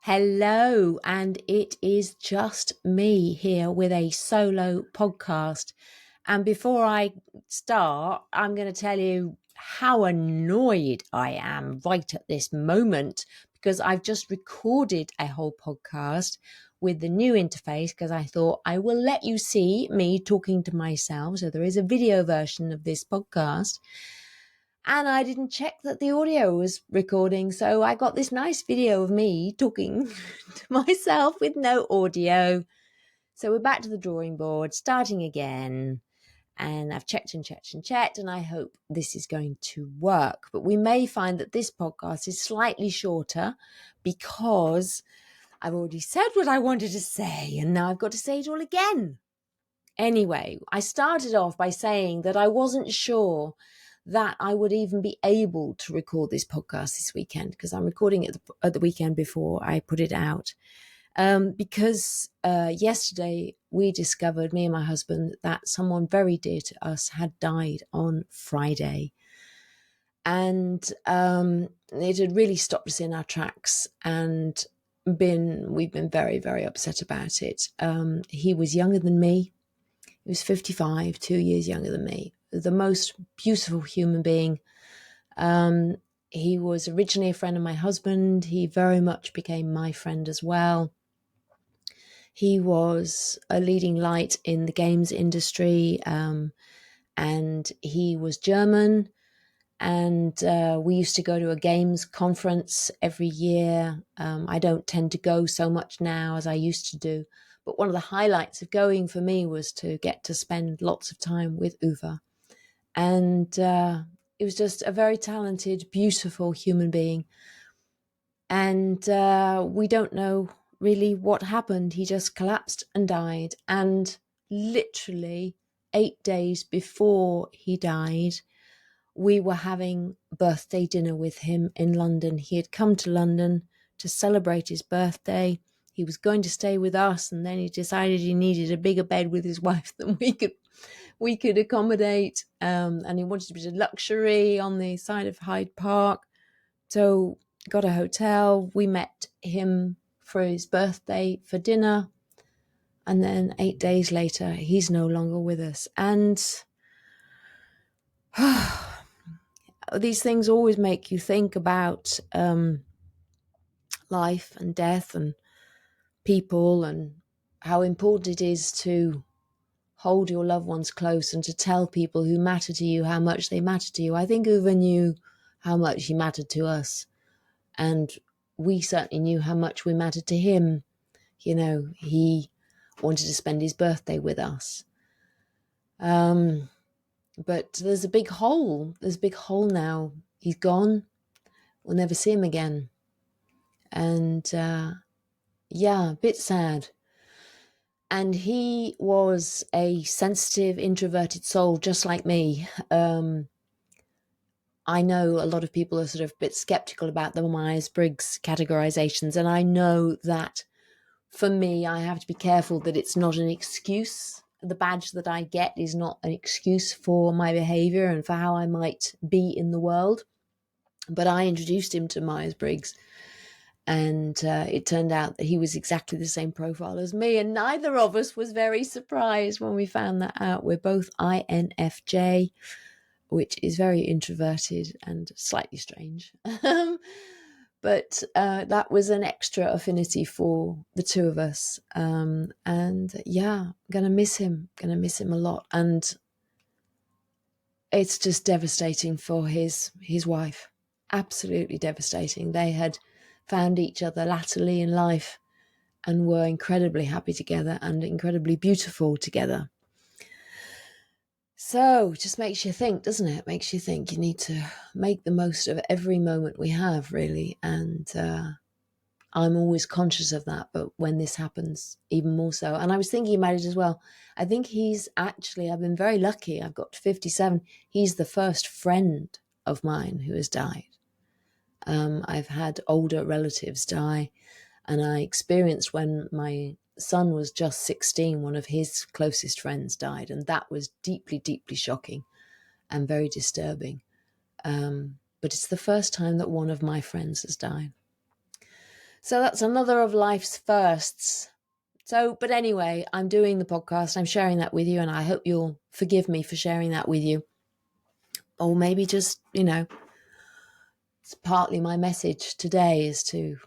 Hello, and it is just me here with a solo podcast. And before I start, I'm going to tell you how annoyed I am right at this moment because I've just recorded a whole podcast with the new interface because I thought I will let you see me talking to myself. So there is a video version of this podcast. And I didn't check that the audio was recording. So I got this nice video of me talking to myself with no audio. So we're back to the drawing board, starting again. And I've checked and checked and checked, and I hope this is going to work. But we may find that this podcast is slightly shorter because I've already said what I wanted to say, and now I've got to say it all again. Anyway, I started off by saying that I wasn't sure that I would even be able to record this podcast this weekend because I'm recording it at the weekend before I put it out. Because yesterday we discovered, me and my husband, that someone very dear to us had died on Friday. And it had really stopped us in our tracks and we've been very, very upset about it. He was younger than me. He was 55, 2 years younger than me. The most beautiful human being. He was originally a friend of my husband. He very much became my friend as well. He was a leading light in the games industry, and he was German. And we used to go to a games conference every year. I don't tend to go so much now as I used to do. But one of the highlights of going for me was to get to spend lots of time with Uwe. And it was just a very talented, beautiful human being. And we don't know really what happened. He just collapsed and died. And literally 8 days before he died, we were having birthday dinner with him in London. He had come to London to celebrate his birthday. He was going to stay with us, and then he decided he needed a bigger bed with his wife than we could accommodate. And he wanted a bit of luxury on the side of Hyde Park. So got a hotel. We met him for his birthday for dinner. And then 8 days later, he's no longer with us. And these things always make you think about life and death and people and how important it is to hold your loved ones close and to tell people who matter to you how much they matter to you. I think Uwe knew how much he mattered to us, and we certainly knew how much we mattered to him. You know, he wanted to spend his birthday with us. But there's a big hole. There's a big hole now. He's gone. We'll never see him again. And a bit sad. And he was a sensitive, introverted soul, just like me. I know a lot of people are sort of a bit skeptical about the Myers-Briggs categorizations. And I know that for me, I have to be careful that it's not an excuse. The badge that I get is not an excuse for my behavior and for how I might be in the world. But I introduced him to Myers-Briggs, and it turned out that he was exactly the same profile as me, and neither of us was very surprised when we found that out. We're both INFJ, which is very introverted and slightly strange. But that was an extra affinity for the two of us. And yeah, gonna miss him a lot. And it's just devastating for his wife. Absolutely devastating. They had found each other latterly in life and were incredibly happy together and incredibly beautiful together. So it just makes you think, doesn't it? Makes you think you need to make the most of every moment we have, really. And I'm always conscious of that, but when this happens, even more so. And I was thinking about it as well. I think I've been very lucky. I've got to 57. He's the first friend of mine who has died. I've had older relatives die, and I experienced when my son was just 16, one of his closest friends died, and that was deeply, deeply shocking and very disturbing. But it's the first time that one of my friends has died. So that's another of life's firsts. So, but anyway, I'm doing the podcast. I'm sharing that with you, and I hope you'll forgive me for sharing that with you. Or maybe just, it's partly my message today is to,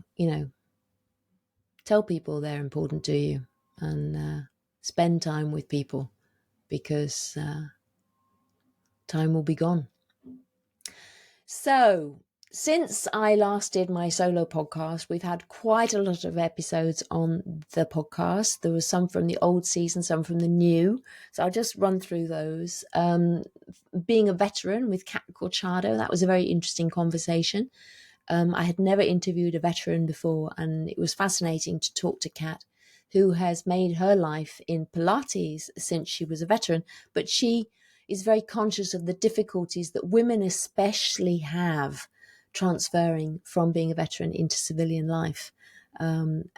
tell people they're important to you and spend time with people, because time will be gone. So, since I last did my solo podcast, we've had quite a lot of episodes on the podcast. There was some from the old season, some from the new. So I'll just run through those. Being a veteran with Kat Corchado, that was a very interesting conversation. I had never interviewed a veteran before, and it was fascinating to talk to Kat, who has made her life in Pilates since she was a veteran, but she is very conscious of the difficulties that women especially have transferring from being a veteran into civilian life. And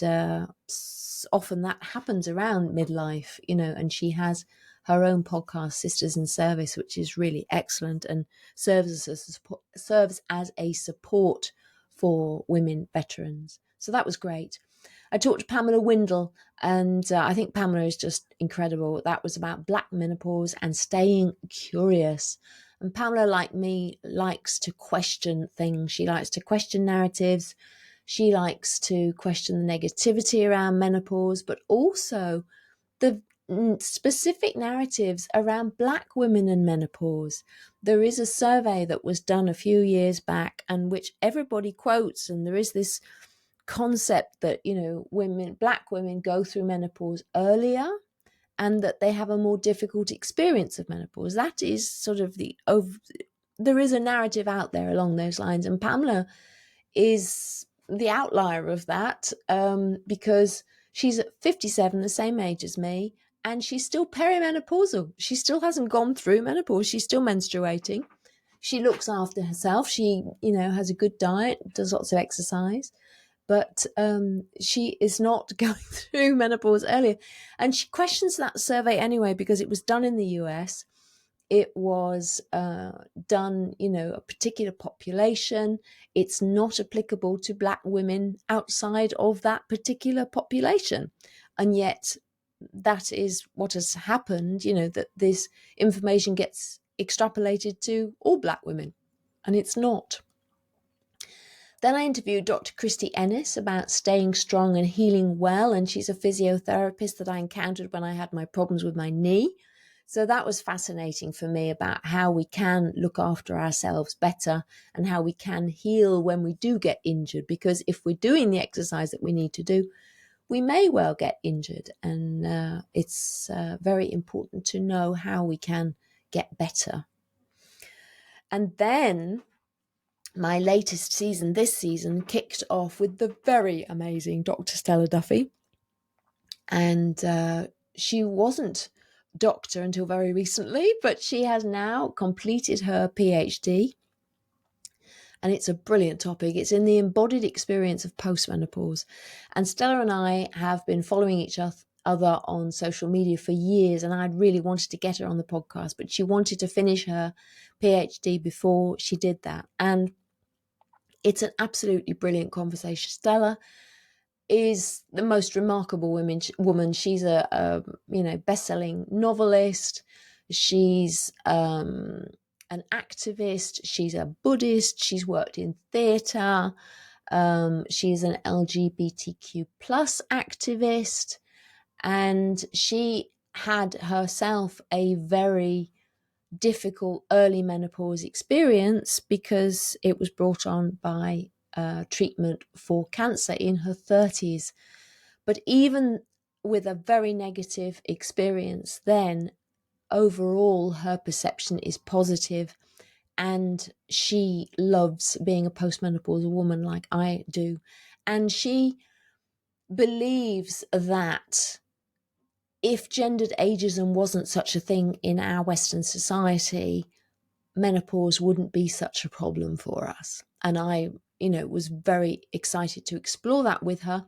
often that happens around midlife, and she has her own podcast, Sisters in Service, which is really excellent and serves as a support for women veterans. So that was great. I talked to Pamela Windle, and I think Pamela is just incredible. That was about Black menopause and staying curious. And Pamela, like me, likes to question things. She likes to question narratives. She likes to question the negativity around menopause, but also the specific narratives around Black women and menopause. There is a survey that was done a few years back, and which everybody quotes, and there is this concept that Black women go through menopause earlier and that they have a more difficult experience of menopause. That is sort of there is a narrative out there along those lines, and Pamela is the outlier of that, because she's at 57, the same age as me, and she's still perimenopausal. She still hasn't gone through menopause. She's still menstruating. She looks after herself. She has a good diet, does lots of exercise, but she is not going through menopause earlier. And she questions that survey anyway, because it was done in the US. It was done, a particular population. It's not applicable to Black women outside of that particular population. And yet that is what has happened, that this information gets extrapolated to all Black women, and it's not. Then I interviewed Dr. Christy Ennis about staying strong and healing well, and she's a physiotherapist that I encountered when I had my problems with my knee. So that was fascinating for me, about how we can look after ourselves better and how we can heal when we do get injured, because if we're doing the exercise that we need to do, we may well get injured, and it's very important to know how we can get better. And then my latest season, this season, kicked off with the very amazing Dr. Stella Duffy. And she wasn't doctor until very recently, but she has now completed her PhD. And it's a brilliant topic. It's in the embodied experience of postmenopause. And Stella and I have been following each other on social media for years, and I'd really wanted to get her on the podcast, but she wanted to finish her PhD before she did that. And it's an absolutely brilliant conversation. Stella is the most remarkable woman. She's a best-selling novelist. She's an activist. She's a Buddhist. She's worked in theatre. She's an LGBTQ plus activist, and she had herself a very difficult early menopause experience because it was brought on by treatment for cancer in her 30s. But even with a very negative experience then, overall her perception is positive, and she loves being a postmenopausal woman like I do. And she believes that if gendered ageism wasn't such a thing in our Western society, menopause wouldn't be such a problem for us. And I, was very excited to explore that with her.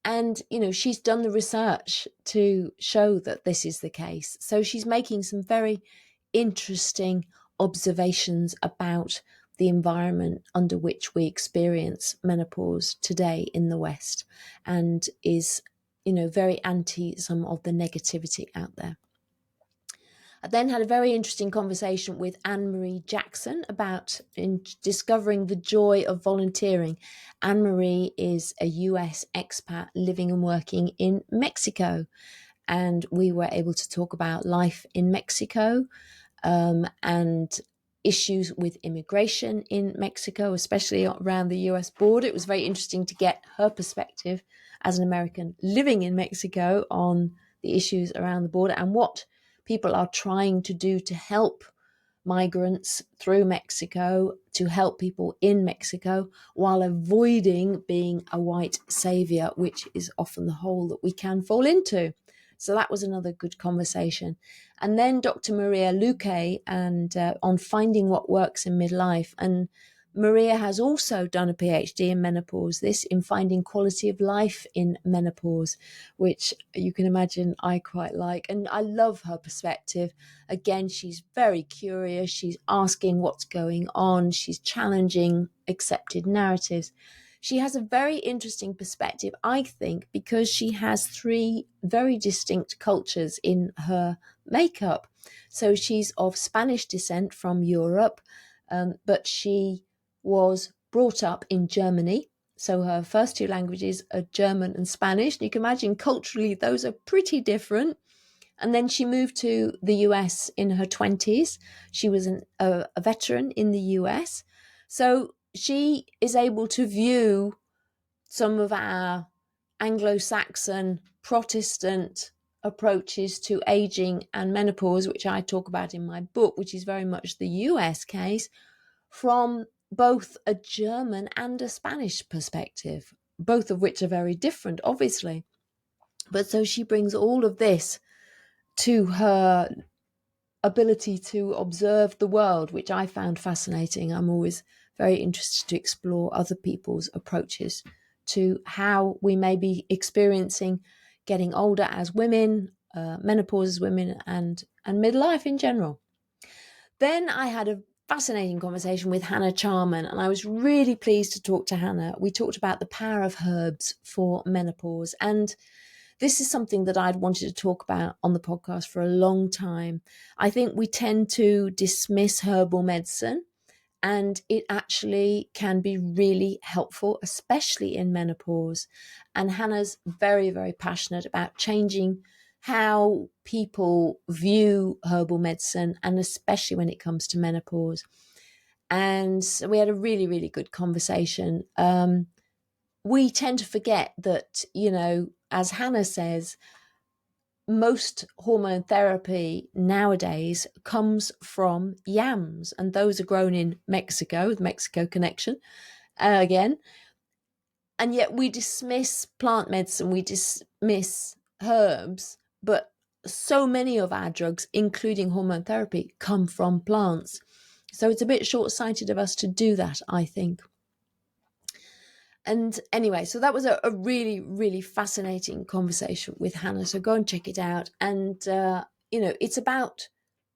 And, she's done the research to show that this is the case. So she's making some very interesting observations about the environment under which we experience menopause today in the West, and is, very anti some of the negativity out there. I then had a very interesting conversation with Anne-Marie Jackson about discovering the joy of volunteering. Anne-Marie is a US expat living and working in Mexico, and we were able to talk about life in Mexico, and issues with immigration in Mexico, especially around the US border. It was very interesting to get her perspective as an American living in Mexico on the issues around the border and what people are trying to do to help migrants through Mexico, to help people in Mexico, while avoiding being a white savior, which is often the hole that we can fall into. So that was another good conversation. And then Dr. Maria Luque and on finding what works in midlife. And Maria has also done a PhD in menopause, this in finding quality of life in menopause, which you can imagine I quite like. And I love her perspective. Again, she's very curious. She's asking what's going on. She's challenging accepted narratives. She has a very interesting perspective, I think, because she has 3 very distinct cultures in her makeup. So she's of Spanish descent from Europe, but she was brought up in Germany. So her first 2 languages are German and Spanish. You can imagine culturally those are pretty different. And then she moved to the US in her 20s. She was a veteran in the US. So she is able to view some of our Anglo-Saxon Protestant approaches to aging and menopause, which I talk about in my book, which is very much the US case, from both a German and a Spanish perspective, both of which are very different, obviously. But so she brings all of this to her ability to observe the world, which I found fascinating. I'm always very interested to explore other people's approaches to how we may be experiencing getting older as women, menopause as women, and midlife in general. Then I had a fascinating conversation with Hannah Charman, and I was really pleased to talk to Hannah. We talked about the power of herbs for menopause, and this is something that I'd wanted to talk about on the podcast for a long time. I think we tend to dismiss herbal medicine, and it actually can be really helpful, especially in menopause. And Hannah's very, very passionate about changing how people view herbal medicine, and especially when it comes to menopause. And so we had a really, really good conversation. We tend to forget that, as Hannah says, most hormone therapy nowadays comes from yams, and those are grown in Mexico, the Mexico connection, again. And yet we dismiss plant medicine, we dismiss herbs, but so many of our drugs, including hormone therapy, come from plants. So it's a bit short-sighted of us to do that, I think. And anyway, so that was a really, really fascinating conversation with Hannah. So go and check it out. And, it's about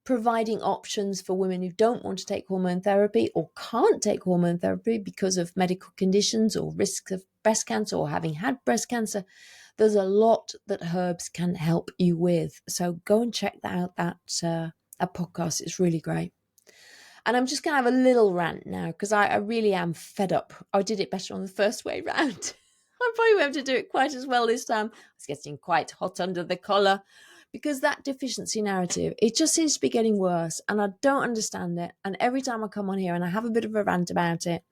providing options for women who don't want to take hormone therapy or can't take hormone therapy because of medical conditions or risks of breast cancer or having had breast cancer. There's a lot that herbs can help you with. So go and check that out. That podcast is really great. And I'm just going to have a little rant now because I really am fed up. I did it better on the first way round. I probably won't have to do it quite as well this time. It's getting quite hot under the collar because that deficiency narrative, it just seems to be getting worse and I don't understand it. And every time I come on here and I have a bit of a rant about it,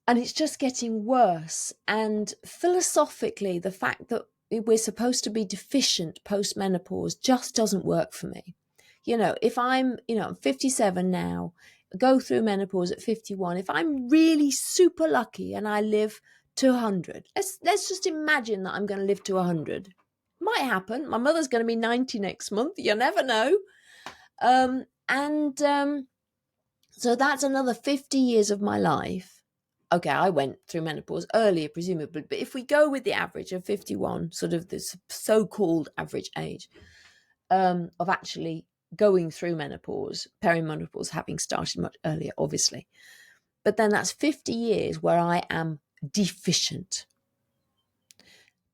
and it's just getting worse. And philosophically, the fact that we're supposed to be deficient post-menopause just doesn't work for me. If I'm 57 now, go through menopause at 51, if I'm really super lucky and I live to 100, let's just imagine that I'm going to live to 100. Might happen. My mother's going to be 90 next month. You never know. So that's another 50 years of my life. Okay, I went through menopause earlier, presumably, but if we go with the average of 51, sort of this so-called average age, of actually going through menopause, perimenopause having started much earlier, obviously. But then that's 50 years where I am deficient.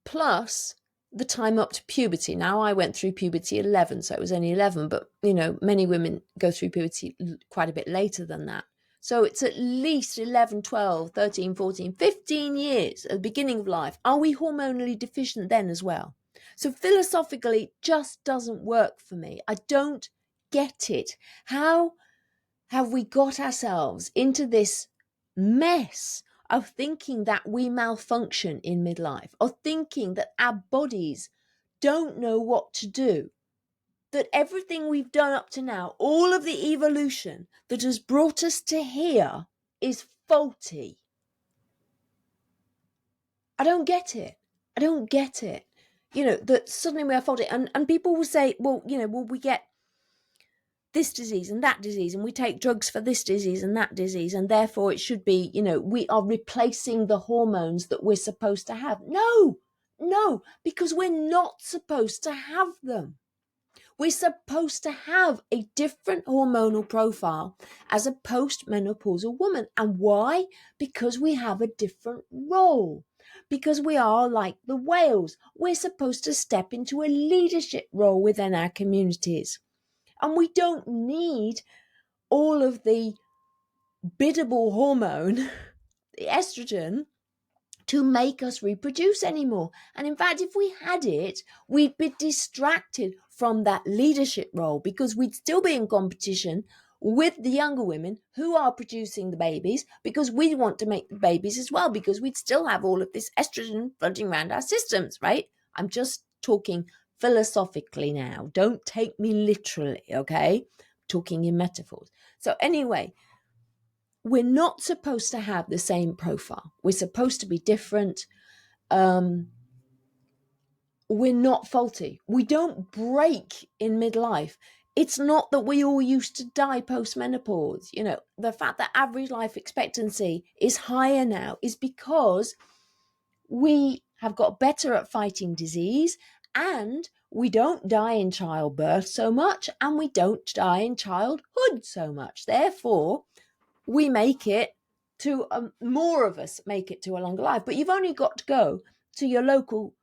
Plus the time up to puberty. Now, I went through puberty 11, so it was only 11, but, many women go through puberty quite a bit later than that. So it's at least 11, 12, 13, 14, 15 years at the beginning of life. Are we hormonally deficient then as well? So philosophically, it just doesn't work for me. I don't get it. How have we got ourselves into this mess of thinking that we malfunction in midlife, of thinking that our bodies don't know what to do, that everything we've done up to now, all of the evolution that has brought us to here, is faulty? I don't get it. I don't get it. That suddenly we are faulty. And people will say, well, we get this disease and that disease, and we take drugs for this disease and that disease, and therefore it should be, we are replacing the hormones that we're supposed to have. No, because we're not supposed to have them. We're supposed to have a different hormonal profile as a postmenopausal woman. And why? Because we have a different role. Because we are like the whales. We're supposed to step into a leadership role within our communities. And we don't need all of the biddable hormone, the estrogen, to make us reproduce anymore. And in fact, if we had it, we'd be distracted from that leadership role, because we'd still be in competition with the younger women who are producing the babies, because we want to make the babies as well, because we'd still have all of this estrogen floating around our systems, right? I'm just talking philosophically now. Don't take me literally, okay? Talking in metaphors. So anyway, we're not supposed to have the same profile. We're supposed to be different. We're not faulty. We don't break in midlife. It's not that we all used to die post-menopause. The fact that average life expectancy is higher now is because we have got better at fighting disease, and we don't die in childbirth so much, and we don't die in childhood so much. Therefore, we make it to, more of us make it to a longer life. But you've only got to go to your local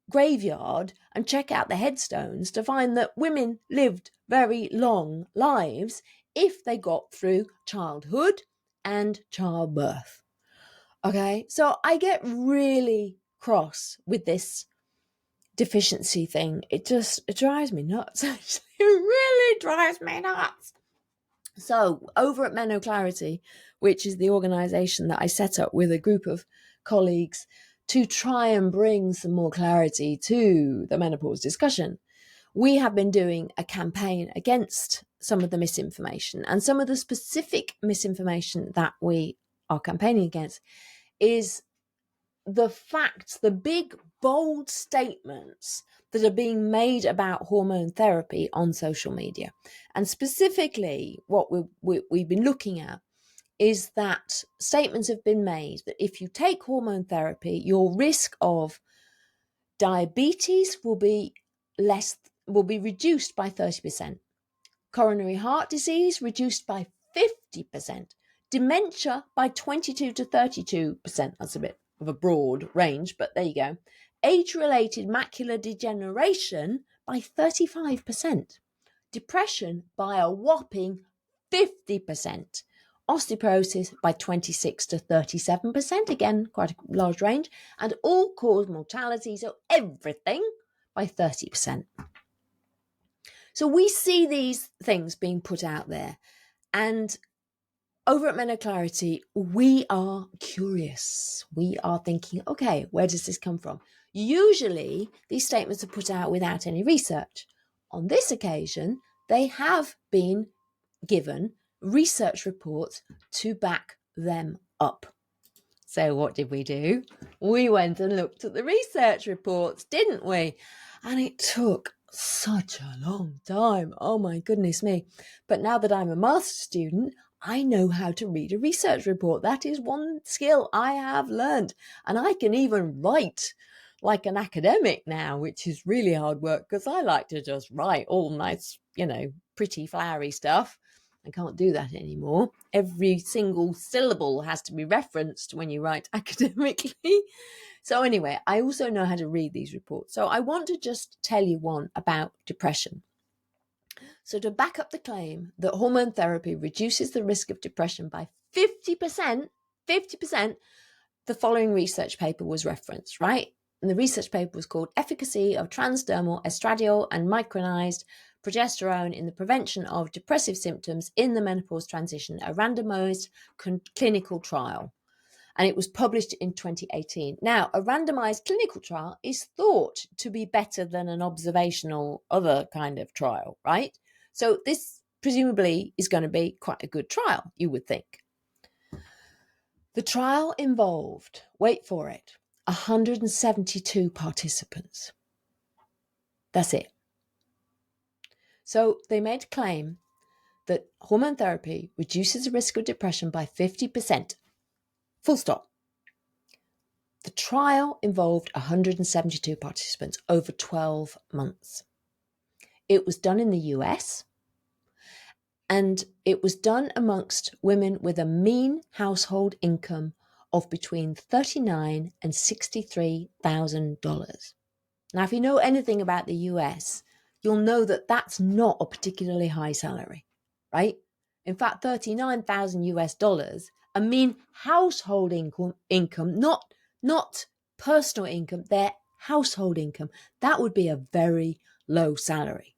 graveyard and check out the headstones to find that women lived very long lives if they got through childhood and childbirth. Okay, so I get really cross with this deficiency thing. It drives me nuts. Actually, it really drives me nuts. So over at MenoClarity, which is the organization that I set up with a group of colleagues to try and bring some more clarity to the menopause discussion, we have been doing a campaign against some of the misinformation. And some of the specific misinformation that we are campaigning against is the big, bold statements that are being made about hormone therapy on social media. And specifically, what we've been looking at is that statements have been made that if you take hormone therapy, your risk of diabetes will be reduced by 30%. Coronary heart disease reduced by 50%. Dementia by 22 to 32%. That's a bit of a broad range, but there you go. Age-related macular degeneration by 35%. Depression by a whopping 50%. Osteoporosis by 26 to 37%. Again, quite a large range. And all-cause mortality, so everything, by 30%. So we see these things being put out there, and over at MenoClarity, we are curious. We are thinking, okay, where does this come from? Usually, these statements are put out without any research. On this occasion, they have been given research reports to back them up. So what did we do? We went and looked at the research reports, didn't we? And it took such a long time. Oh my goodness me. But now that I'm a master's student, I know how to read a research report. That is one skill I have learned. And I can even write like an academic now, which is really hard work because I like to just write all nice, pretty flowery stuff. I can't do that anymore. Every single syllable has to be referenced when you write academically. So anyway, I also know how to read these reports. So I want to just tell you one about depression. So to back up the claim that hormone therapy reduces the risk of depression by 50%, the following research paper was referenced, right? And the research paper was called Efficacy of Transdermal Estradiol and Micronized Progesterone in the Prevention of Depressive Symptoms in the Menopause Transition, a randomized clinical trial. And it was published in 2018. Now, a randomized clinical trial is thought to be better than an observational other kind of trial, right? So this presumably is going to be quite a good trial, you would think. The trial involved, wait for it, 172 participants. That's it. So they made a claim that hormone therapy reduces the risk of depression by 50%. Full stop. The trial involved 172 participants over 12 months. It was done in the US, and it was done amongst women with a mean household income of between $39,000 and $63,000. Now, if you know anything about the US, you'll know that that's not a particularly high salary, right? In fact, $39,000, a mean household income, not personal income, their household income, that would be a very low salary.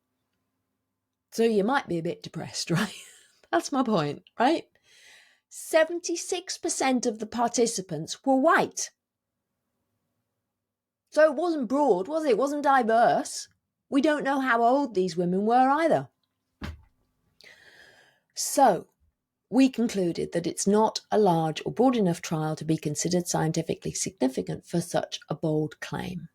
So you might be a bit depressed, right? That's my point, right? 76% of the participants were white. So it wasn't broad, was it? It wasn't diverse. We don't know how old these women were either. So we concluded that it's not a large or broad enough trial to be considered scientifically significant for such a bold claim.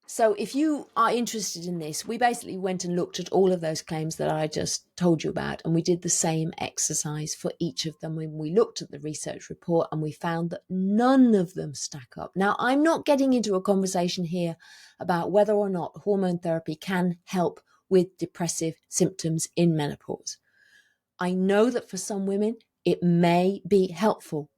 So if you are interested in this, we basically went and looked at all of those claims that I just told you about, and we did the same exercise for each of them when we looked at the research report, and we found that none of them stack up. Now, I'm not getting into a conversation here about whether or not hormone therapy can help with depressive symptoms in menopause. I know that for some women, it may be helpful.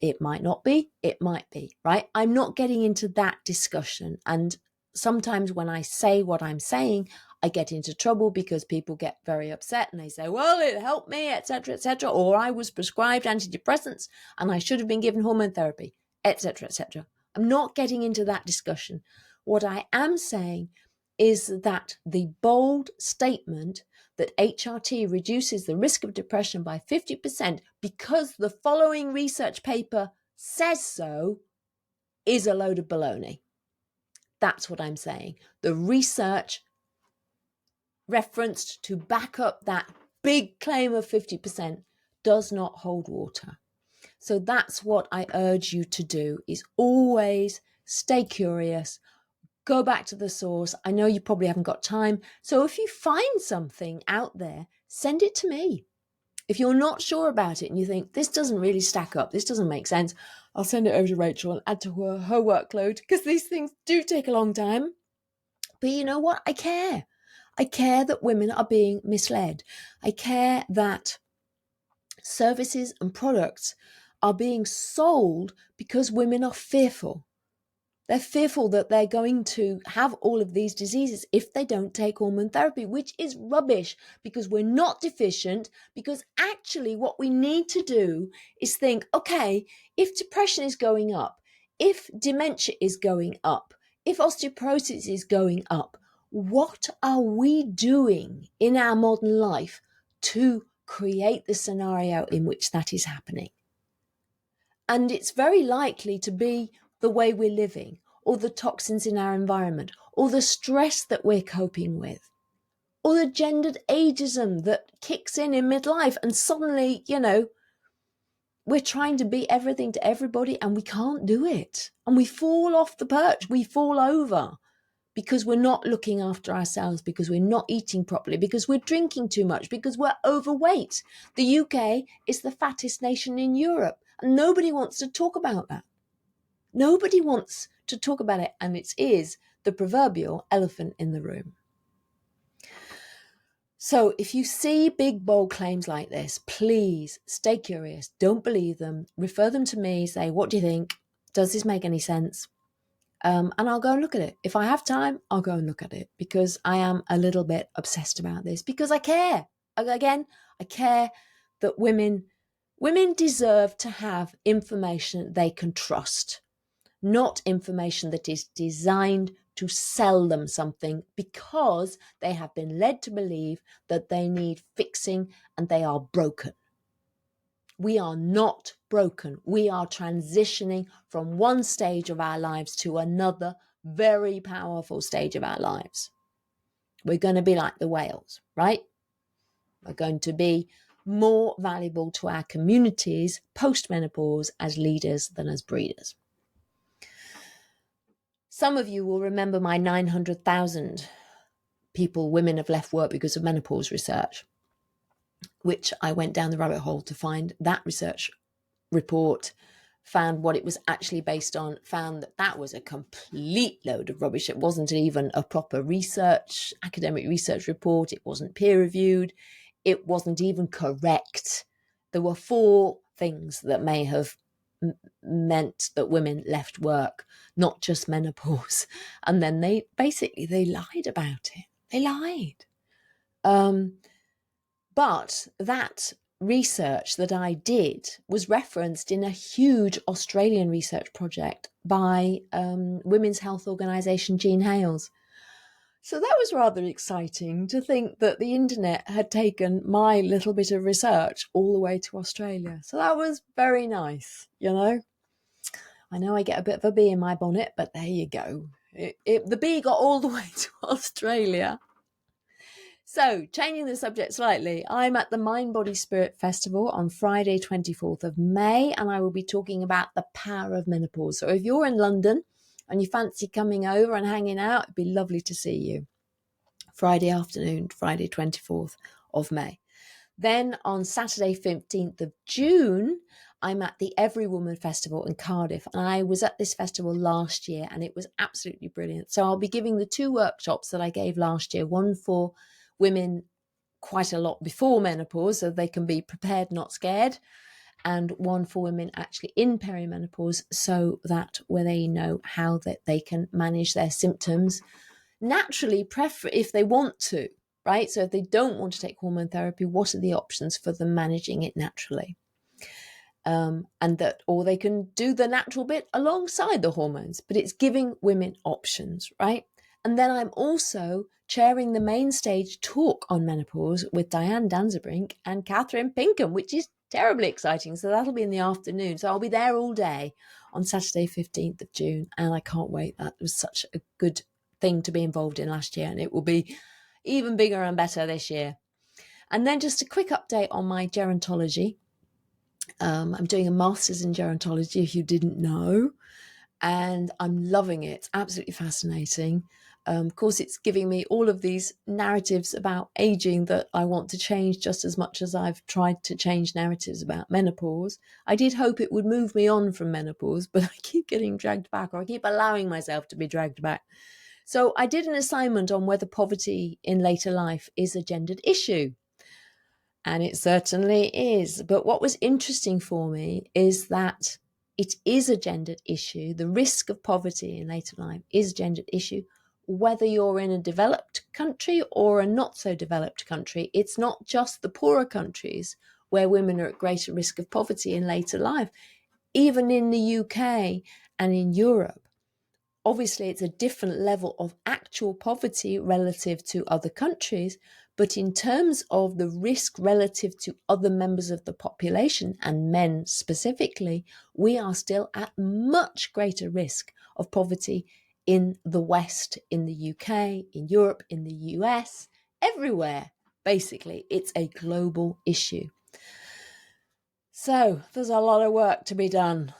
It might not be, it might be, right? I'm not getting into that discussion. And sometimes when I say what I'm saying, I get into trouble because people get very upset and they say, well, it helped me, etc., etc., or I was prescribed antidepressants and I should have been given hormone therapy, etc., etc. I'm not getting into that discussion. What I am saying is that the bold statement that HRT reduces the risk of depression by 50% because the following research paper says so is a load of baloney. That's what I'm saying. The research referenced to back up that big claim of 50% does not hold water. So that's what I urge you to do, is always stay curious. Go back to the source. I know you probably haven't got time. So if you find something out there, send it to me. If you're not sure about it and you think this doesn't really stack up, this doesn't make sense, I'll send it over to Rachel and add to her workload, because these things do take a long time. But you know what? I care. I care that women are being misled. I care that services and products are being sold because women are fearful. They're fearful that they're going to have all of these diseases if they don't take hormone therapy, which is rubbish, because we're not deficient. Because actually what we need to do is think, okay, if depression is going up, if dementia is going up, if osteoporosis is going up, what are we doing in our modern life to create the scenario in which that is happening? And it's very likely to be the way we're living, or the toxins in our environment, or the stress that we're coping with, or the gendered ageism that kicks in midlife, and suddenly, we're trying to be everything to everybody and we can't do it. And we fall off the perch, we fall over, because we're not looking after ourselves, because we're not eating properly, because we're drinking too much, because we're overweight. The UK is the fattest nation in Europe, and nobody wants to talk about that. Nobody wants to talk about it, and it is the proverbial elephant in the room. So if you see big, bold claims like this, please stay curious. Don't believe them. Refer them to me. Say, what do you think? Does this make any sense? And I'll go and look at it. If I have time, I'll go and look at it, because I am a little bit obsessed about this, because I care. Again, I care that women deserve to have information they can trust, not information that is designed to sell them something because they have been led to believe that they need fixing and they are broken. We are not broken. We are transitioning from one stage of our lives to another very powerful stage of our lives. We're going to be like the whales, right? We're going to be more valuable to our communities post-menopause as leaders than as breeders. Some of you will remember my 900,000 women have left work because of menopause research, which I went down the rabbit hole to find that research report, found what it was actually based on, found that that was a complete load of rubbish. It wasn't even a proper academic research report. It wasn't peer reviewed. It wasn't even correct. There were 4 things that may have meant that women left work, not just menopause. And then they lied about it. They lied. But that research that I did was referenced in a huge Australian research project by women's health organisation Jean Hales. So that was rather exciting to think that the internet had taken my little bit of research all the way to Australia. So that was very nice, you know. I know I get a bit of a bee in my bonnet, but there you go. The bee got all the way to Australia. So, changing the subject slightly, I'm at the Mind, Body, Spirit Festival on Friday, 24th of May, and I will be talking about the power of menopause. So if you're in London and you fancy coming over and hanging out, it'd be lovely to see you. Friday afternoon, Friday, 24th of May. Then on Saturday, 15th of June, I'm at the Everywoman Festival in Cardiff. And I was at this festival last year and it was absolutely brilliant. So I'll be giving the 2 workshops that I gave last year, one for women quite a lot before menopause, so they can be prepared, not scared, and one for women actually in perimenopause, so that where they know how that they can manage their symptoms naturally, if they want to, right? So if they don't want to take hormone therapy, what are the options for them managing it naturally? Or they can do the natural bit alongside the hormones, but it's giving women options, right? And then I'm also chairing the main stage talk on menopause with Diane Danzebrink and Catherine Pinkham, which is terribly exciting. So that'll be in the afternoon. So I'll be there all day on Saturday, 15th of June. And I can't wait. That was such a good thing to be involved in last year. And it will be even bigger and better this year. And then just a quick update on my gerontology. I'm doing a master's in gerontology, if you didn't know. And I'm loving it. It's absolutely fascinating. Of course, it's giving me all of these narratives about aging that I want to change just as much as I've tried to change narratives about menopause. I did hope it would move me on from menopause, but I keep getting dragged back, or I keep allowing myself to be dragged back. So I did an assignment on whether poverty in later life is a gendered issue. And it certainly is. But what was interesting for me is that it is a gendered issue. The risk of poverty in later life is a gendered issue, whether you're in a developed country or a not so developed country. It's not just the poorer countries where women are at greater risk of poverty in later life. Even in the UK and in Europe, obviously it's a different level of actual poverty relative to other countries. But in terms of the risk relative to other members of the population, and men specifically, we are still at much greater risk of poverty in the West, in the UK, in Europe, in the US, everywhere. Basically, it's a global issue. So there's a lot of work to be done,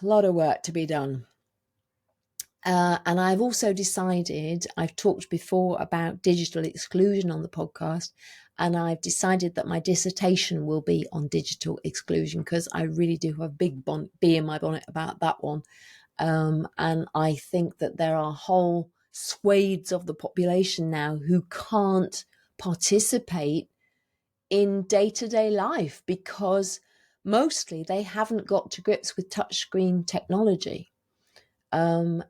and I've also decided, I've talked before about digital exclusion on the podcast, and I've decided that my dissertation will be on digital exclusion because I really do have a big bee in my bonnet about that one. And I think that there are whole swathes of the population now who can't participate in day-to-day life, because mostly they haven't got to grips with touchscreen technology, and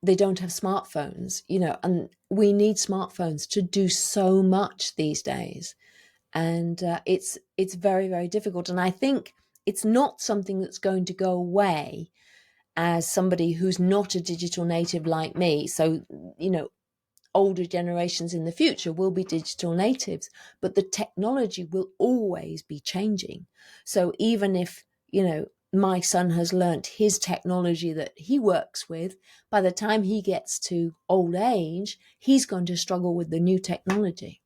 they don't have smartphones, and we need smartphones to do so much these days. And it's very, very difficult. And I think it's not something that's going to go away as somebody who's not a digital native like me. So, older generations in the future will be digital natives, but the technology will always be changing. So even if, my son has learnt his technology that he works with, by the time he gets to old age, he's going to struggle with the new technology.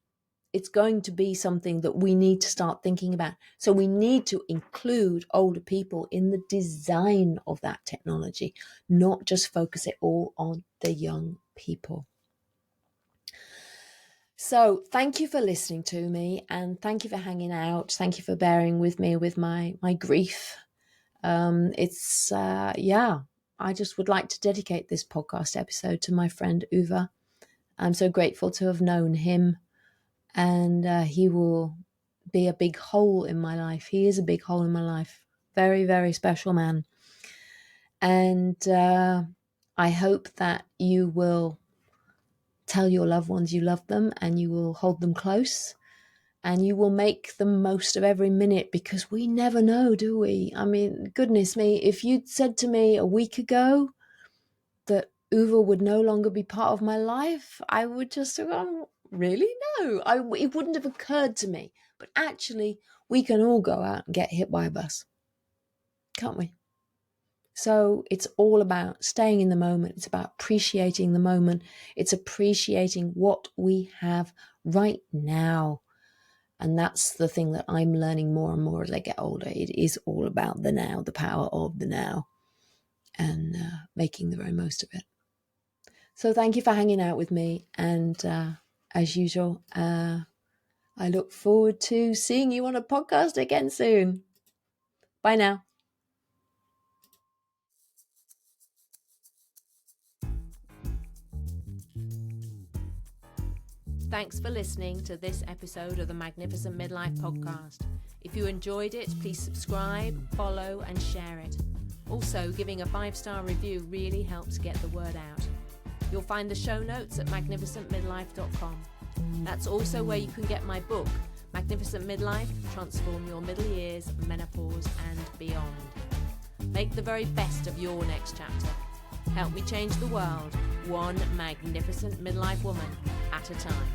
It's going to be something that we need to start thinking about. So we need to include older people in the design of that technology, not just focus it all on the young people. So thank you for listening to me, and thank you for hanging out. Thank you for bearing with me with my grief. I just would like to dedicate this podcast episode to my friend Uwe. I'm so grateful to have known him, and he will be a big hole in my life. He is a big hole in my life. Very, very special man. And I hope that you will tell your loved ones you love them, and you will hold them close, and you will make the most of every minute, because we never know, do we? I mean, goodness me, if you'd said to me a week ago that Uwe would no longer be part of my life, I would just have gone, really? No, it wouldn't have occurred to me. But actually, we can all go out and get hit by a bus, can't we? So it's all about staying in the moment. It's about appreciating the moment. It's appreciating what we have right now. And that's the thing that I'm learning more and more as I get older. It is all about the now, the power of the now, and making the very most of it. So thank you for hanging out with me. And as usual, I look forward to seeing you on a podcast again soon. Bye now. Thanks for listening to this episode of the Magnificent Midlife Podcast. If you enjoyed it, please subscribe, follow, and share it. Also, giving a 5-star review really helps get the word out. You'll find the show notes at magnificentmidlife.com. That's also where you can get my book, Magnificent Midlife, Transform Your Middle Years, Menopause, and Beyond. Make the very best of your next chapter. Help me change the world, one magnificent midlife woman at a time.